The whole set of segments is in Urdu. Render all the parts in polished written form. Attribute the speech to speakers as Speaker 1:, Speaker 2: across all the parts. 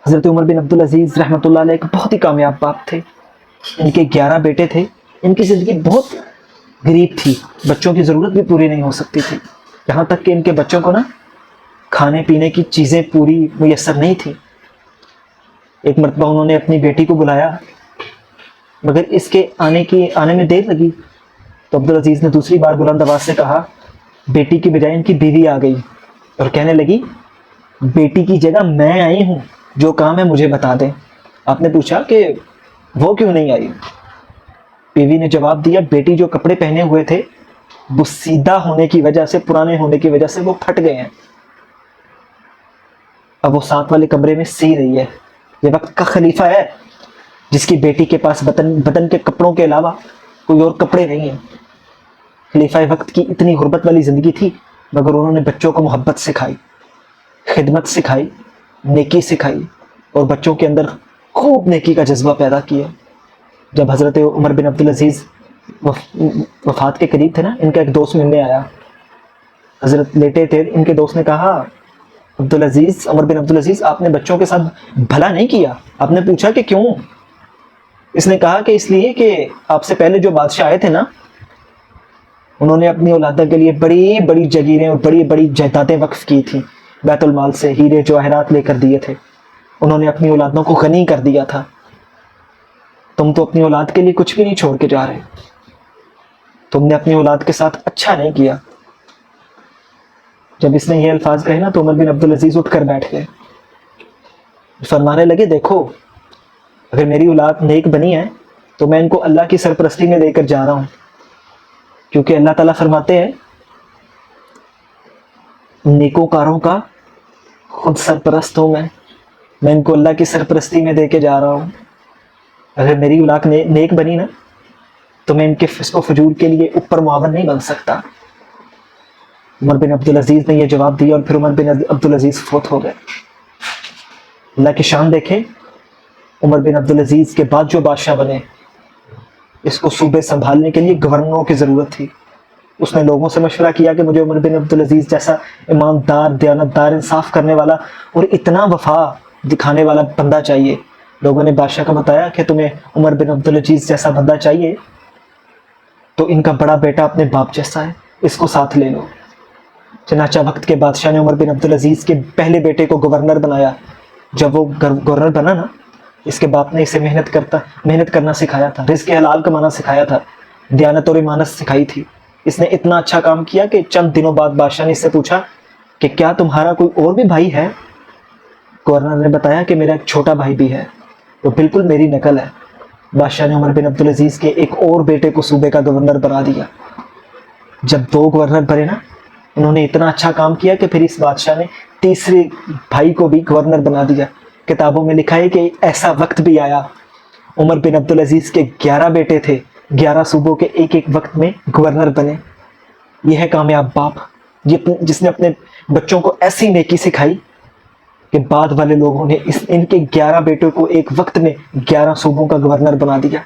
Speaker 1: حضرت عمر بن عبدالعزیز رحمۃ اللہ علیہ ایک بہت ہی کامیاب باپ تھے. ان کے 11 بیٹے تھے. ان کی زندگی بہت غریب تھی, بچوں کی ضرورت بھی پوری نہیں ہو سکتی تھی, یہاں تک کہ ان کے بچوں کو نا کھانے پینے کی چیزیں پوری میسر نہیں تھی. ایک مرتبہ انہوں نے اپنی بیٹی کو بلایا, مگر اس کے آنے میں دیر لگی. تو عبدالعزیز نے دوسری بار بلند آواز سے کہا. بیٹی کی بجائے ان کی بیوی آ گئی اور کہنے لگی, بیٹی کی جگہ میں آئی ہوں, جو کام ہے مجھے بتا دیں. آپ نے پوچھا کہ وہ کیوں نہیں آئی؟ بیوی نے جواب دیا, بیٹی جو کپڑے پہنے ہوئے تھے وہ سیدھا ہونے کی وجہ سے, پرانے ہونے کی وجہ سے وہ پھٹ گئے ہیں. اب وہ ساتھ والے کمرے میں سی رہی ہے. یہ وقت کا خلیفہ ہے جس کی بیٹی کے پاس بدن کے کپڑوں کے علاوہ کوئی اور کپڑے نہیں ہیں. خلیفہ وقت کی اتنی غربت والی زندگی تھی, مگر انہوں نے بچوں کو محبت سکھائی, خدمت سکھائی, نیکی سکھائی, اور بچوں کے اندر خوب نیکی کا جذبہ پیدا کیا. جب حضرت عمر بن عبدالعزیز وفات کے قریب تھے نا, ان کا ایک دوست ملنے آیا. حضرت لیٹے تھے, ان کے دوست نے کہا, عبدالعزیز, عمر بن عبدالعزیز, آپ نے بچوں کے ساتھ بھلا نہیں کیا. آپ نے پوچھا کہ کیوں؟ اس نے کہا کہ اس لیے کہ آپ سے پہلے جو بادشاہ آئے تھے نا, انہوں نے اپنی اولادہ کے لیے بڑی بڑی جگیریں اور بڑی بڑی جائیدادیں وقف کی تھیں, بیت المال سے ہیرے جواہرات لے کر دیے تھے. انہوں نے اپنی اولادوں کو غنی کر دیا تھا. تم تو اپنی اولاد کے لیے کچھ بھی نہیں چھوڑ کے جا رہے. تم نے اپنی اولاد کے ساتھ اچھا نہیں کیا. جب اس نے یہ الفاظ کہے نا, تو عمر بن عبدالعزیز اٹھ کر بیٹھ گئے. فرمانے لگے, دیکھو, اگر میری اولاد نیک بنی ہے تو میں ان کو اللہ کی سرپرستی میں دے کر جا رہا ہوں, کیونکہ اللہ تعالیٰ فرماتے ہیں, نیکوکاروں کا خود سرپرست ہوں میں ان کو اللہ کی سرپرستی میں دے کے جا رہا ہوں. اگر میری اولاد نیک بنی نا, تو میں ان کے فسق و فجور کے لیے اوپر معاون نہیں بن سکتا. عمر بن عبدالعزیز نے یہ جواب دیا, اور پھر عمر بن عبدالعزیز فوت ہو گئے. اللہ کی شان دیکھیں, عمر بن عبدالعزیز کے بعد جو بادشاہ بنے, اس کو صوبے سنبھالنے کے لیے گورنروں کی ضرورت تھی. اس نے لوگوں سے مشورہ کیا کہ مجھے عمر بن عبدالعزیز جیسا ایماندار, دیانتدار, انصاف کرنے والا اور اتنا وفا دکھانے والا بندہ چاہیے. لوگوں نے بادشاہ کو بتایا کہ تمہیں عمر بن عبدالعزیز جیسا بندہ چاہیے, تو ان کا بڑا بیٹا اپنے باپ جیسا ہے, اس کو ساتھ لے لو. چنانچہ وقت کے بادشاہ نے عمر بن عبدالعزیز کے پہلے بیٹے کو گورنر بنایا. جب وہ گورنر بنا نا, اس کے باپ نے اسے محنت کرنا سکھایا تھا, رزق حلال کمانا سکھایا تھا, دیانت اور ایمانت سکھائی تھی. اس نے اتنا اچھا کام کیا کہ چند دنوں بعد بادشاہ نے اس سے پوچھا کہ کیا تمہارا کوئی اور بھی بھائی ہے؟ گورنر نے بتایا کہ میرا ایک چھوٹا بھائی بھی ہے, وہ بالکل میری نقل ہے. بادشاہ نے عمر بن عبدالعزیز کے ایک اور بیٹے کو صوبے کا گورنر بنا دیا. جب 2 گورنر بنے نا, انہوں نے اتنا اچھا کام کیا کہ پھر اس بادشاہ نے تیسرے بھائی کو بھی گورنر بنا دیا. کتابوں میں لکھا ہے کہ ایسا وقت بھی آیا, عمر بن عبدالعزیز کے 11 بیٹے تھے, 11 صوبوں کے ایک ایک وقت میں گورنر بنے. یہ ہے کامیاب باپ, جس نے اپنے بچوں کو ایسی نیکی سکھائی کہ بعد والے لوگوں نے ان کے 11 بیٹوں کو ایک وقت میں 11 صوبوں کا گورنر بنا دیا.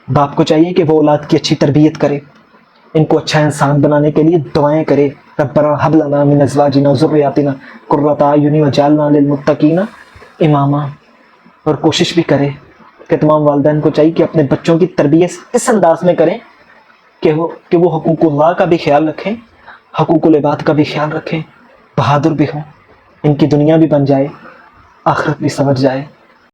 Speaker 1: باپ کو چاہیے کہ وہ اولاد کی اچھی تربیت کرے, ان کو اچھا انسان بنانے کے لیے دعائیں کرے. ربنا ہب لنا من ازواجنا وذریاتنا قرۃ اعین واجعلنا للمتقین اماما. اور کوشش بھی کرے کہ تمام والدین کو چاہیے کہ اپنے بچوں کی تربیت اس انداز میں کریں کہ وہ حقوق اللہ کا بھی خیال رکھیں, حقوق العباد کا بھی خیال رکھیں, بہادر بھی ہوں, ان کی دنیا بھی بن جائے, آخرت بھی سمجھ جائے.